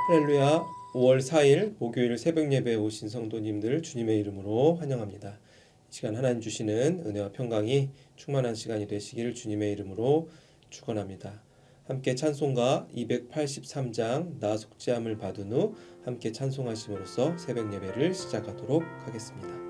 할렐루야. 5월 4일 목요일 새벽 예배에 오신 성도님들 주님의 이름으로 환영합니다. 이 시간 하나님 주시는 은혜와 평강이 충만한 시간이 되시기를 주님의 이름으로 축원합니다. 함께 찬송가 283장 나 속죄함을 받은 후 함께 찬송하심으로써 새벽 예배를 시작하도록 하겠습니다.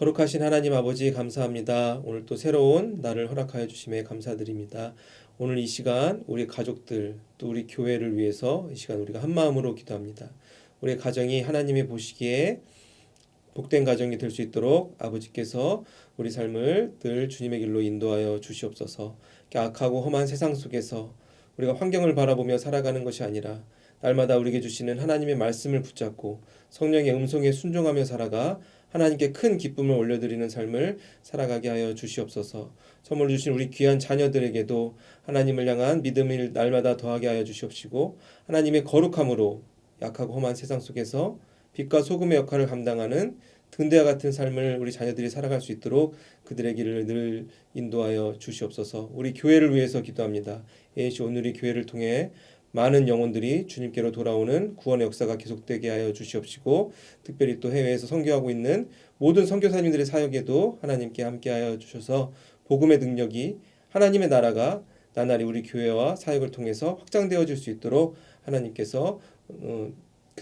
거룩하신 하나님 아버지 감사합니다. 오늘 또 새로운 날을 허락하여 주심에 감사드립니다. 오늘 이 시간 우리 가족들 또 우리 교회를 위해서 이 시간 우리가 한 마음으로 기도합니다. 우리 가정이 하나님이 보시기에 복된 가정이 될 수 있도록 아버지께서 우리 삶을 늘 주님의 길로 인도하여 주시옵소서. 악하고 험한 세상 속에서 우리가 환경을 바라보며 살아가는 것이 아니라 날마다 우리에게 주시는 하나님의 말씀을 붙잡고 성령의 음성에 순종하며 살아가 하나님께 큰 기쁨을 올려드리는 삶을 살아가게 하여 주시옵소서. 선물 주신 우리 귀한 자녀들에게도 하나님을 향한 믿음을 날마다 더하게 하여 주시옵시고 하나님의 거룩함으로 약하고 험한 세상 속에서 빛과 소금의 역할을 감당하는 등대와 같은 삶을 우리 자녀들이 살아갈 수 있도록 그들의 길을 늘 인도하여 주시옵소서. 우리 교회를 위해서 기도합니다. 예시 오늘이 교회를 통해 많은 영혼들이 주님께로 돌아오는 구원의 역사가 계속되게 하여 주시옵시고 특별히 또 해외에서 선교하고 있는 모든 선교사님들의 사역에도 하나님께 함께하여 주셔서 복음의 능력이 하나님의 나라가 나날이 우리 교회와 사역을 통해서 확장되어질 수 있도록 하나님께서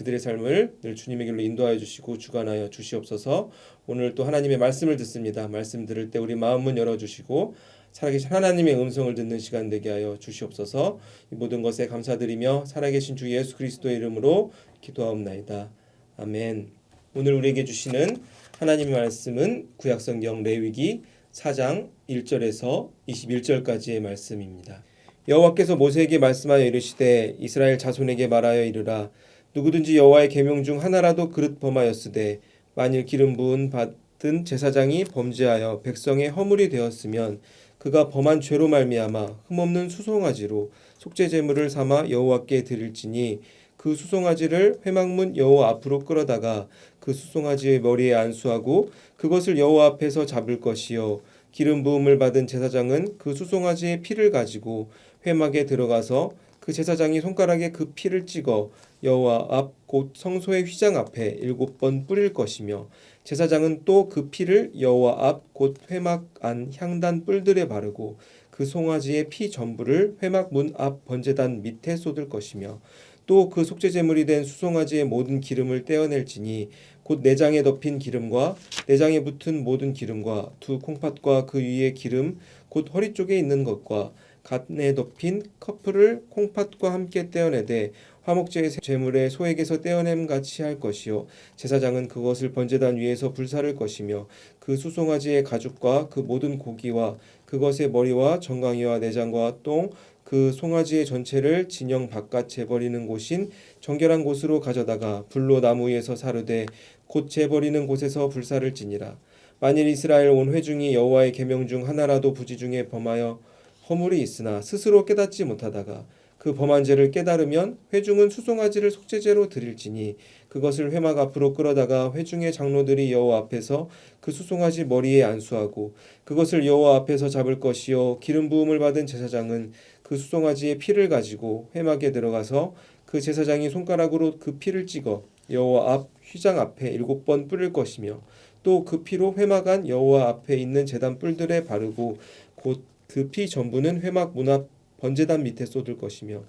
그들의 삶을 늘 주님의 길로 인도하여 주시고 주관하여 주시옵소서. 오늘 또 하나님의 말씀을 듣습니다. 말씀 들을 때 우리 마음문 열어주시고 살아계신 하나님의 음성을 듣는 시간 되게 하여 주시옵소서. 이 모든 것에 감사드리며 살아계신 주 예수 그리스도의 이름으로 기도하옵나이다. 아멘. 오늘 우리에게 주시는 하나님의 말씀은 구약성경 레위기 4장 1절에서 21절까지의 말씀입니다. 여호와께서 모세에게 말씀하여 이르시되 이스라엘 자손에게 말하여 이르라. 누구든지 여호와의 계명 중 하나라도 그릇 범하였으되 만일 기름 부은 받은 제사장이 범죄하여 백성의 허물이 되었으면 그가 범한 죄로 말미암아 흠없는 수송아지로 속죄 제물을 삼아 여호와께 드릴지니 그 수송아지를 회막문 여호와 앞으로 끌어다가 그 수송아지의 머리에 안수하고 그것을 여호와 앞에서 잡을 것이요 기름 부음을 받은 제사장은 그 수송아지의 피를 가지고 회막에 들어가서 그 제사장이 손가락에 그 피를 찍어 여호와 앞 곧 성소의 휘장 앞에 7번 뿌릴 것이며 제사장은 또 그 피를 여호와 앞 곧 회막 안 향단 뿔들에 바르고 그 송아지의 피 전부를 회막 문 앞 번제단 밑에 쏟을 것이며 또 그 속죄 제물이 된 수송아지의 모든 기름을 떼어낼지니 곧 내장에 덮인 기름과 내장에 붙은 모든 기름과 두 콩팥과 그 위에 기름 곧 허리 쪽에 있는 것과 갓에 덮인 커플을 콩팥과 함께 떼어내되 화목제의 제물의 소액에서 떼어냄 같이 할 것이요 제사장은 그것을 번제단 위에서 불사를 것이며 그 수송아지의 가죽과 그 모든 고기와 그것의 머리와 정강이와 내장과 똥 그 송아지의 전체를 진영 바깥 재버리는 곳인 정결한 곳으로 가져다가 불로 나무 위에서 사르되 곧 재버리는 곳에서 불사를 지니라. 만일 이스라엘 온 회중이 여호와의 계명 중 하나라도 부지 중에 범하여 허물이 있으나 스스로 깨닫지 못하다가 그 범한 죄를 깨달으면 회중은 수송아지를 속죄제로 드릴지니 그것을 회막 앞으로 끌어다가 회중의 장로들이 여호와 앞에서 그 수송아지 머리에 안수하고 그것을 여호와 앞에서 잡을 것이요 기름 부음을 받은 제사장은 그 수송아지의 피를 가지고 회막에 들어가서 그 제사장이 손가락으로 그 피를 찍어 여호와 앞 휘장 앞에 7번 뿌릴 것이며 또 그 피로 회막 안 여호와 앞에 있는 제단 뿔들에 바르고 곧 그 피 전부는 회막 문 앞 번제단 밑에 쏟을 것이며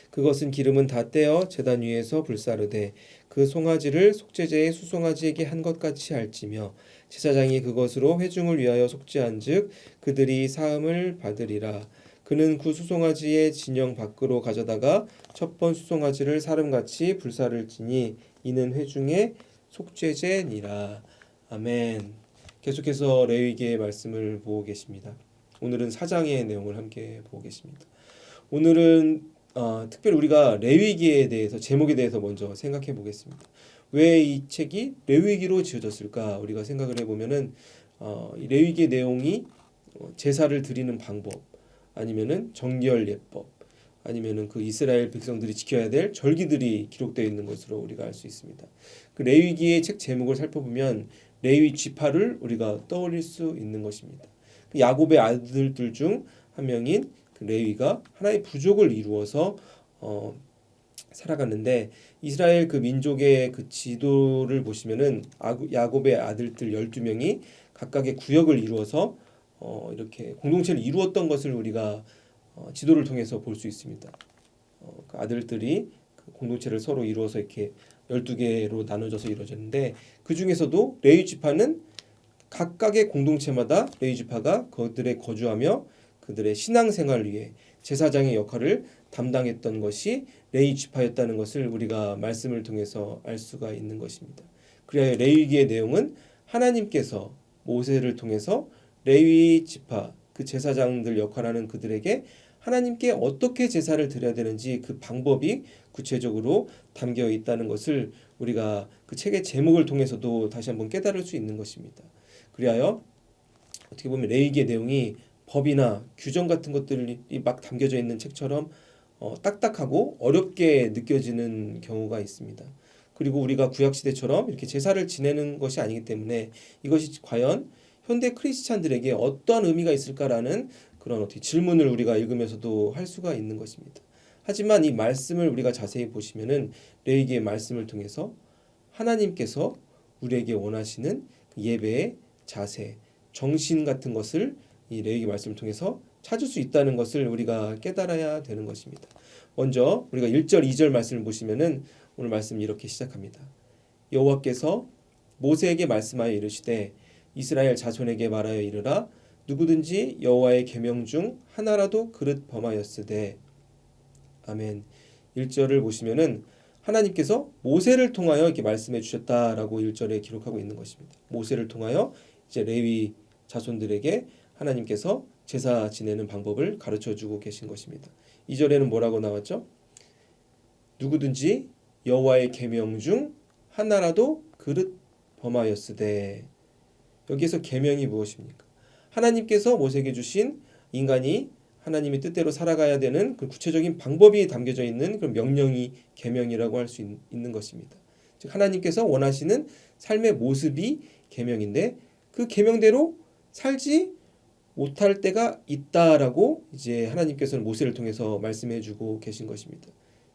그것은 기름은 다 떼어 제단 위에서 불사르되 그 송아지를 속죄제의 수송아지에게 한 것 같이 할지며 제사장이 그것으로 회중을 위하여 속죄한즉 그들이 사함을 받으리라. 그는 그 수송아지의 진영 밖으로 가져다가 첫 번 수송아지를 사름같이 불사를지니 이는 회중의 속죄제니라. 아멘. 계속해서 레위기의 말씀을 보고 계십니다. 오늘은 4장의 내용을 함께 보고 계십니다. 오늘은 특별히 우리가 레위기에 대해서 제목에 대해서 먼저 생각해 보겠습니다. 왜 이 책이 레위기로 지어졌을까? 우리가 생각을 해보면은 이 레위기의 내용이 제사를 드리는 방법, 아니면은 정결 예법, 아니면은 그 이스라엘 백성들이 지켜야 될 절기들이 기록되어 있는 것으로 우리가 알 수 있습니다. 그 레위기의 책 제목을 살펴보면 레위 지파를 우리가 떠올릴 수 있는 것입니다. 그 야곱의 아들들 중 한 명인 그 레위가 하나의 부족을 이루어서 살아갔는데 이스라엘 그 민족의 그 지도를 보시면은 야곱의 아들들 12명이 각각의 구역을 이루어서 이렇게 공동체를 이루었던 것을 우리가 지도를 통해서 볼 수 있습니다. 그 아들들이 그 공동체를 서로 이루어서 이렇게 12개로 나눠져서 이루어졌는데 그 중에서도 레위 지파는 각각의 공동체마다 레위 지파가 그들에 거주하며 그들의 신앙생활을 위해 제사장의 역할을 담당했던 것이 레위 지파였다는 것을 우리가 말씀을 통해서 알 수가 있는 것입니다. 그래야 레위기의 내용은 하나님께서 모세를 통해서 레위 지파 그 제사장들 역할하는 그들에게 하나님께 어떻게 제사를 드려야 되는지 그 방법이 구체적으로 담겨 있다는 것을 우리가 그 책의 제목을 통해서도 다시 한번 깨달을 수 있는 것입니다. 그리하여 어떻게 보면 레위기의 내용이 법이나 규정 같은 것들이 막 담겨져 있는 책처럼 딱딱하고 어렵게 느껴지는 경우가 있습니다. 그리고 우리가 구약시대처럼 이렇게 제사를 지내는 것이 아니기 때문에 이것이 과연 현대 크리스찬들에게 어떤 의미가 있을까라는 그런 어떻게 질문을 우리가 읽으면서도 할 수가 있는 것입니다. 하지만 이 말씀을 우리가 자세히 보시면은 레위기의 말씀을 통해서 하나님께서 우리에게 원하시는 그 예배의 자세, 정신 같은 것을 이 레위기 말씀을 통해서 찾을 수 있다는 것을 우리가 깨달아야 되는 것입니다. 먼저 우리가 1절, 2절 말씀을 보시면은 오늘 말씀 이렇게 시작합니다. 여호와께서 모세에게 말씀하여 이르시되 이스라엘 자손에게 말하여 이르라 누구든지 여호와의 계명 중 하나라도 그릇 범하였으되 아멘. 1절을 보시면은 하나님께서 모세를 통하여 이렇게 말씀해 주셨다라고 1절에 기록하고 있는 것입니다. 모세를 통하여 이제 레위 자손들에게 하나님께서 제사 지내는 방법을 가르쳐 주고 계신 것입니다. 2절에는 뭐라고 나왔죠? 누구든지 여호와의 계명 중 하나라도 그릇 범하였으되 여기에서 계명이 무엇입니까? 하나님께서 모세에게 주신 인간이 하나님의 뜻대로 살아가야 되는 그 구체적인 방법이 담겨져 있는 그런 명령이 계명이라고 할 수 있는 것입니다. 즉 하나님께서 원하시는 삶의 모습이 계명인데 그 계명대로 살지 못할 때가 있다라고 이제 하나님께서는 모세를 통해서 말씀해 주고 계신 것입니다.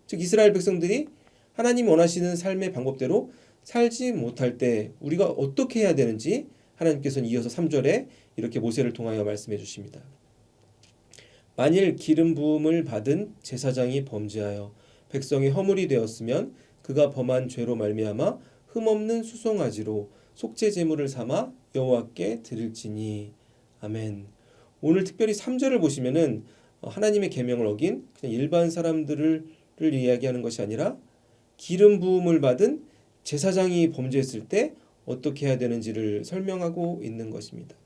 즉 이스라엘 백성들이 하나님 원하시는 삶의 방법대로 살지 못할 때 우리가 어떻게 해야 되는지 하나님께서는 이어서 3절에 이렇게 모세를 통하여 말씀해 주십니다. 만일 기름 부음을 받은 제사장이 범죄하여 백성의 허물이 되었으면 그가 범한 죄로 말미암아 흠없는 수송아지로 속죄 제물을 삼아 여호와께 드릴지니 아멘. 오늘 특별히 3절을 보시면은 하나님의 계명을 어긴 그냥 일반 사람들을 이야기하는 것이 아니라 기름 부음을 받은 제사장이 범죄했을 때 어떻게 해야 되는지를 설명하고 있는 것입니다.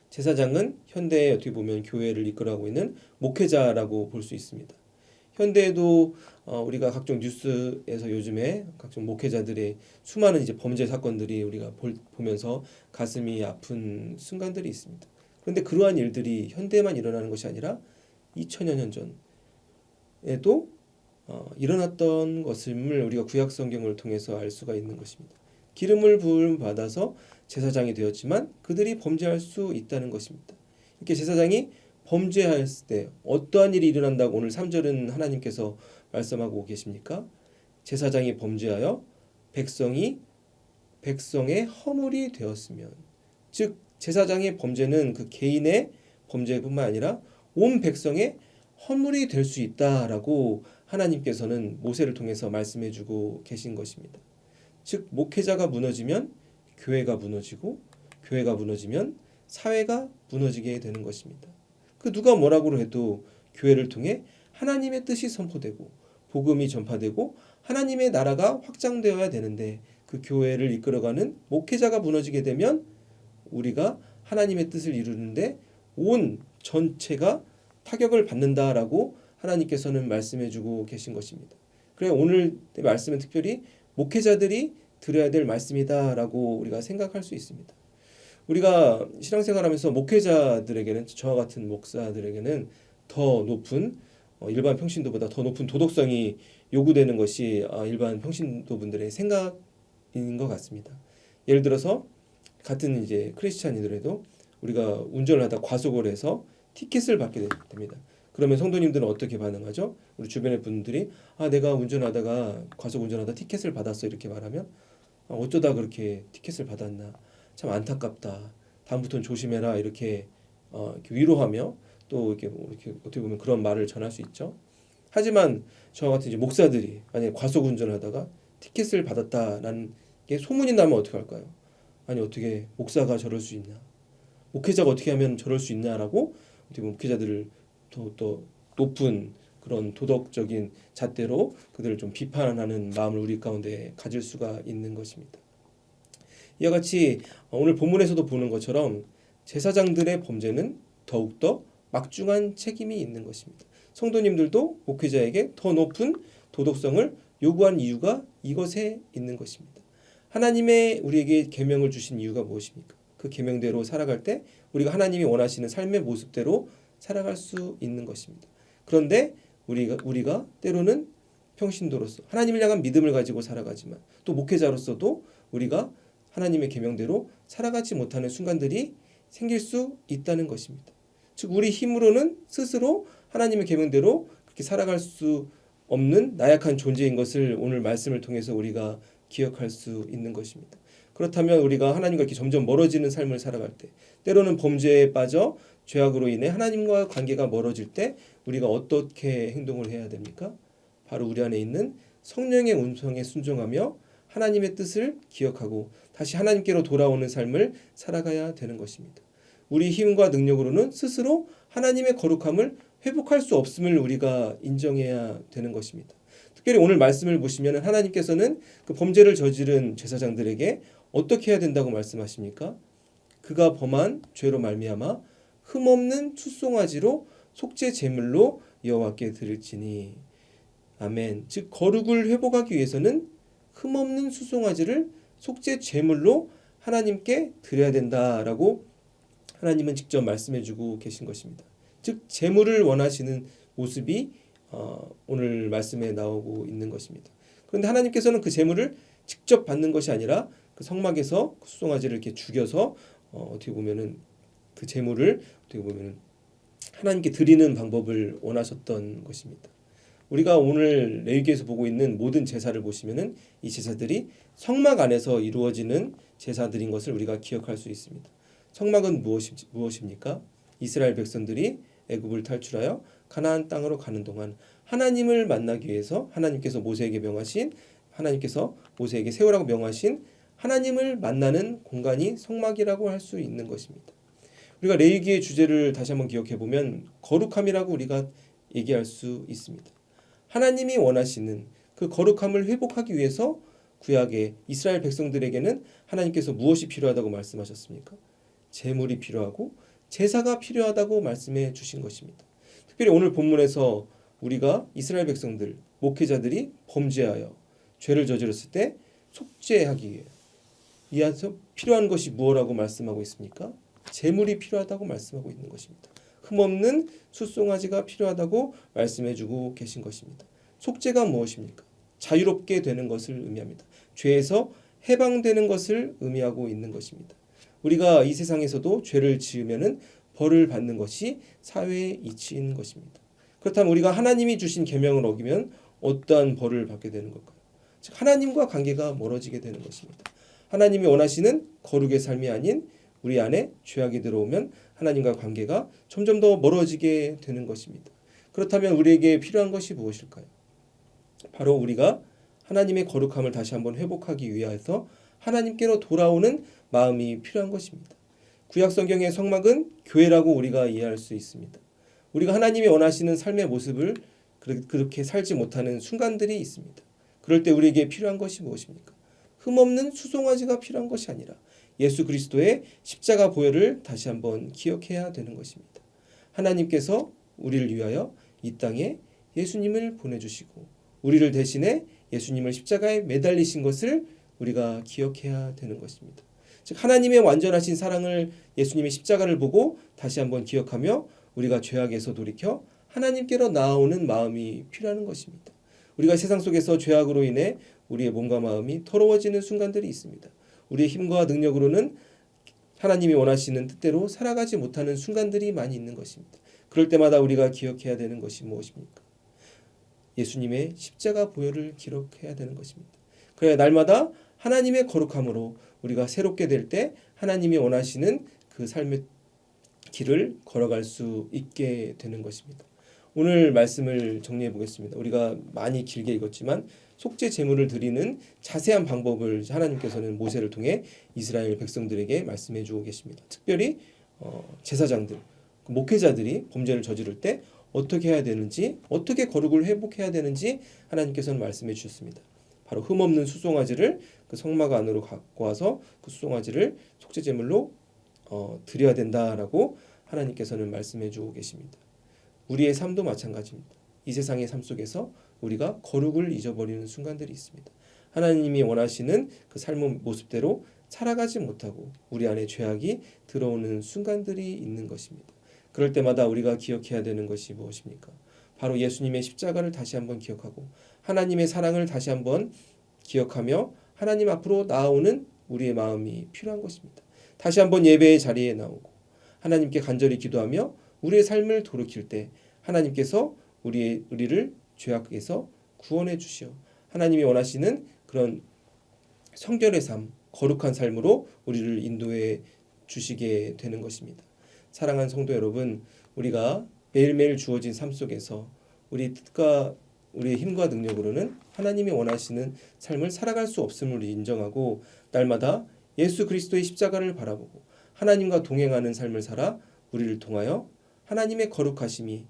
제사장은 현대에 어떻게 보면 교회를 이끌어가고 있는 목회자라고 볼 수 있습니다. 현대에도 우리가 각종 뉴스에서 요즘에 각종 목회자들의 수많은 이제 범죄 사건들이 우리가 보면서 가슴이 아픈 순간들이 있습니다. 그런데 그러한 일들이 현대에만 일어나는 것이 아니라 2000여 년 전에도 일어났던 것임을 우리가 구약 성경을 통해서 알 수가 있는 것입니다. 기름을 부음 받아서 제사장이 되었지만 그들이 범죄할 수 있다는 것입니다. 이렇게 제사장이 범죄했을 때 어떠한 일이 일어난다고 오늘 3절은 하나님께서 말씀하고 계십니까? 제사장이 범죄하여 백성의 허물이 되었으면 즉 제사장의 범죄는 그 개인의 범죄뿐만 아니라 온 백성의 허물이 될 수 있다라고 하나님께서는 모세를 통해서 말씀해 주고 계신 것입니다. 즉 목회자가 무너지면 교회가 무너지고 교회가 무너지면 사회가 무너지게 되는 것입니다. 그 누가 뭐라고 해도 교회를 통해 하나님의 뜻이 선포되고 복음이 전파되고 하나님의 나라가 확장되어야 되는데 그 교회를 이끌어가는 목회자가 무너지게 되면 우리가 하나님의 뜻을 이루는데 온 전체가 타격을 받는다라고 하나님께서는 말씀해 주고 계신 것입니다. 그래 오늘 말씀은 특별히 목회자들이 들어야 될 말씀이다라고 우리가 생각할 수 있습니다. 우리가 신앙생활하면서 목회자들에게는 저와 같은 목사들에게는 더 높은 일반 평신도보다 더 높은 도덕성이 요구되는 것이 일반 평신도분들의 생각인 것 같습니다. 예를 들어서 같은 이제 크리스찬이더라도 우리가 운전을 하다 과속을 해서 티켓을 받게 됩니다. 그러면 성도님들은 어떻게 반응하죠? 우리 주변의 분들이 내가 운전하다가 과속 운전하다 티켓을 받았어 이렇게 말하면 어쩌다 그렇게 티켓을 받았나 참 안타깝다. 다음부터는 조심해라 이렇게 위로하며 또 이렇게 어떻게 보면 그런 말을 전할 수 있죠. 하지만 저와 같은 이제 목사들이 만약에 과속 운전을 하다가 티켓을 받았다라는 게 소문이 나면 어떻게 할까요? 아니 어떻게 목사가 저럴 수 있나? 목회자가 어떻게 하면 저럴 수 있냐라고 어떻게 보면 목회자들을 더 높은 그런 도덕적인 잣대로 그들을 좀 비판하는 마음을 우리 가운데 가질 수가 있는 것입니다. 이와 같이 오늘 본문에서도 보는 것처럼 제사장들의 범죄는 더욱더 막중한 책임이 있는 것입니다. 성도님들도 목회자에게 더 높은 도덕성을 요구한 이유가 이것에 있는 것입니다. 하나님의 우리에게 계명을 주신 이유가 무엇입니까? 그 계명대로 살아갈 때 우리가 하나님이 원하시는 삶의 모습대로 살아갈 수 있는 것입니다. 그런데 우리가 때로는 평신도로서 하나님을 향한 믿음을 가지고 살아가지만 또 목회자로서도 우리가 하나님의 계명대로 살아가지 못하는 순간들이 생길 수 있다는 것입니다. 즉 우리 힘으로는 스스로 하나님의 계명대로 그렇게 살아갈 수 없는 나약한 존재인 것을 오늘 말씀을 통해서 우리가 기억할 수 있는 것입니다. 그렇다면 우리가 하나님과 이렇게 점점 멀어지는 삶을 살아갈 때, 때로는 범죄에 빠져 죄악으로 인해 하나님과 관계가 멀어질 때 우리가 어떻게 행동을 해야 됩니까? 바로 우리 안에 있는 성령의 음성에 순종하며 하나님의 뜻을 기억하고 다시 하나님께로 돌아오는 삶을 살아가야 되는 것입니다. 우리 힘과 능력으로는 스스로 하나님의 거룩함을 회복할 수 없음을 우리가 인정해야 되는 것입니다. 특별히 오늘 말씀을 보시면 하나님께서는 그 범죄를 저지른 제사장들에게 어떻게 해야 된다고 말씀하십니까? 그가 범한 죄로 말미암아 흠없는 투송아지로 속죄 제물로 여호와께 드릴지니. 아멘. 즉 거룩을 회복하기 위해서는 흠없는 수송아지를 속죄 제물로 하나님께 드려야 된다라고 하나님은 직접 말씀해주고 계신 것입니다. 즉 제물을 원하시는 모습이 오늘 말씀에 나오고 있는 것입니다. 그런데 하나님께서는 그 제물을 직접 받는 것이 아니라 그 성막에서 그 수송아지를 이렇게 죽여서 어떻게 보면은 그 제물을 어떻게 보면은 하나님께 드리는 방법을 원하셨던 것입니다. 우리가 오늘 레위기에서 보고 있는 모든 제사를 보시면은 이 제사들이 성막 안에서 이루어지는 제사들인 것을 우리가 기억할 수 있습니다. 성막은 무엇입니까? 이스라엘 백성들이 애굽을 탈출하여 가나안 땅으로 가는 동안 하나님을 만나기 위해서 하나님께서 모세에게 세우라고 명하신 하나님을 만나는 공간이 성막이라고 할 수 있는 것입니다. 우리가 레위기의 주제를 다시 한번 기억해 보면 거룩함이라고 우리가 얘기할 수 있습니다. 하나님이 원하시는 그 거룩함을 회복하기 위해서 구약의 이스라엘 백성들에게는 하나님께서 무엇이 필요하다고 말씀하셨습니까? 제물이 필요하고 제사가 필요하다고 말씀해 주신 것입니다. 특별히 오늘 본문에서 우리가 이스라엘 백성들, 목회자들이 범죄하여 죄를 저질렀을 때 속죄하기 위해 이어서 필요한 것이 무엇이라고 말씀하고 있습니까? 제물이 필요하다고 말씀하고 있는 것입니다. 흠없는 숫송아지가 필요하다고 말씀해주고 계신 것입니다. 속죄가 무엇입니까? 자유롭게 되는 것을 의미합니다. 죄에서 해방되는 것을 의미하고 있는 것입니다. 우리가 이 세상에서도 죄를 지으면은 벌을 받는 것이 사회의 이치인 것입니다. 그렇다면 우리가 하나님이 주신 계명을 어기면 어떠한 벌을 받게 되는 걸까요? 즉 하나님과 관계가 멀어지게 되는 것입니다. 하나님이 원하시는 거룩의 삶이 아닌 우리 안에 죄악이 들어오면 하나님과 관계가 점점 더 멀어지게 되는 것입니다. 그렇다면 우리에게 필요한 것이 무엇일까요? 바로 우리가 하나님의 거룩함을 다시 한번 회복하기 위해서 하나님께로 돌아오는 마음이 필요한 것입니다. 구약 성경의 성막은 교회라고 우리가 이해할 수 있습니다. 우리가 하나님이 원하시는 삶의 모습을 그렇게 살지 못하는 순간들이 있습니다. 그럴 때 우리에게 필요한 것이 무엇입니까? 흠없는 수송아지가 필요한 것이 아니라 예수 그리스도의 십자가 보혈을 다시 한번 기억해야 되는 것입니다. 하나님께서 우리를 위하여 이 땅에 예수님을 보내주시고 우리를 대신해 예수님을 십자가에 매달리신 것을 우리가 기억해야 되는 것입니다. 즉 하나님의 완전하신 사랑을 예수님의 십자가를 보고 다시 한번 기억하며 우리가 죄악에서 돌이켜 하나님께로 나아오는 마음이 필요한 것입니다. 우리가 세상 속에서 죄악으로 인해 우리의 몸과 마음이 더러워지는 순간들이 있습니다. 우리의 힘과 능력으로는 하나님이 원하시는 뜻대로 살아가지 못하는 순간들이 많이 있는 것입니다. 그럴 때마다 우리가 기억해야 되는 것이 무엇입니까? 예수님의 십자가 보혈을 기록해야 되는 것입니다. 그래야 날마다 하나님의 거룩함으로 우리가 새롭게 될 때 하나님이 원하시는 그 삶의 길을 걸어갈 수 있게 되는 것입니다. 오늘 말씀을 정리해 보겠습니다. 우리가 많이 길게 읽었지만 속죄 제물을 드리는 자세한 방법을 하나님께서는 모세를 통해 이스라엘 백성들에게 말씀해 주고 계십니다. 특별히 제사장들, 목회자들이 범죄를 저지를 때 어떻게 해야 되는지, 어떻게 거룩을 회복해야 되는지 하나님께서는 말씀해 주셨습니다. 바로 흠없는 수송아지를 그 성막 안으로 갖고 와서 그 수송아지를 속죄 제물로 드려야 된다라고 하나님께서는 말씀해 주고 계십니다. 우리의 삶도 마찬가지입니다. 이 세상의 삶 속에서 우리가 거룩을 잊어버리는 순간들이 있습니다. 하나님이 원하시는 그 삶의 모습대로 살아가지 못하고 우리 안에 죄악이 들어오는 순간들이 있는 것입니다. 그럴 때마다 우리가 기억해야 되는 것이 무엇입니까? 바로 예수님의 십자가를 다시 한번 기억하고 하나님의 사랑을 다시 한번 기억하며 하나님 앞으로 나아오는 우리의 마음이 필요한 것입니다. 다시 한번 예배의 자리에 나오고 하나님께 간절히 기도하며 우리의 삶을 돌이킬 때 하나님께서 우리를 죄악에서 구원해 주시어 하나님이 원하시는 그런 성결의 삶, 거룩한 삶으로 우리를 인도해 주시게 되는 것입니다. 사랑하는 성도 여러분, 우리가 매일매일 주어진 삶 속에서 우리 뜻과 우리의 힘과 능력으로는 하나님이 원하시는 삶을 살아갈 수 없음을 인정하고 날마다 예수 그리스도의 십자가를 바라보고 하나님과 동행하는 삶을 살아 우리를 통하여 하나님의 거룩하심이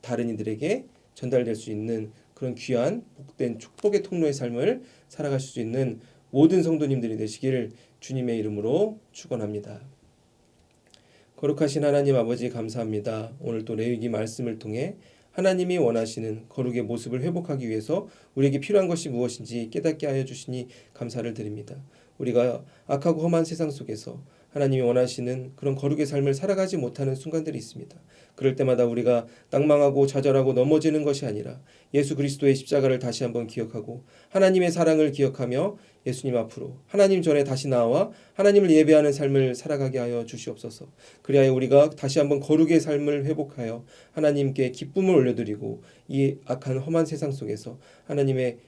다른 이들에게 전달될 수 있는 그런 귀한 복된 축복의 통로의 삶을 살아갈 수 있는 모든 성도님들이 되시길 주님의 이름으로 축원합니다. 거룩하신 하나님 아버지 감사합니다. 오늘 또 레위기 말씀을 통해 하나님이 원하시는 거룩의 모습을 회복하기 위해서 우리에게 필요한 것이 무엇인지 깨닫게 하여 주시니 감사를 드립니다. 우리가 악하고 험한 세상 속에서 하나님이 원하시는 그런 거룩의 삶을 살아가지 못하는 순간들이 있습니다. 그럴 때마다 우리가 낭망하고 좌절하고 넘어지는 것이 아니라 예수 그리스도의 십자가를 다시 한번 기억하고 하나님의 사랑을 기억하며 예수님 앞으로 하나님 전에 다시 나와 하나님을 예배하는 삶을 살아가게 하여 주시옵소서. 그리하여 우리가 다시 한번 거룩의 삶을 회복하여 하나님께 기쁨을 올려드리고 이 악한 험한 세상 속에서 하나님의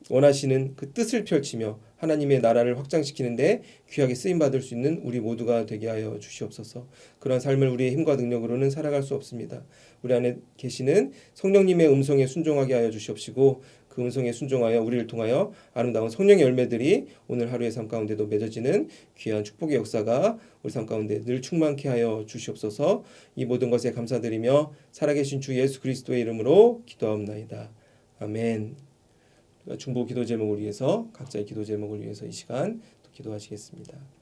원하시는 그 뜻을 펼치며 하나님의 나라를 확장시키는데 귀하게 쓰임받을 수 있는 우리 모두가 되게 하여 주시옵소서. 그런 삶을 우리의 힘과 능력으로는 살아갈 수 없습니다. 우리 안에 계시는 성령님의 음성에 순종하게 하여 주시옵시고 그 음성에 순종하여 우리를 통하여 아름다운 성령의 열매들이 오늘 하루의 삶 가운데도 맺어지는 귀한 축복의 역사가 우리 삶 가운데 늘 충만케 하여 주시옵소서. 이 모든 것에 감사드리며 살아계신 주 예수 그리스도의 이름으로 기도하옵나이다. 아멘. 중보 기도 제목을 위해서 각자의 기도 제목을 위해서 이 시간 또 기도하시겠습니다.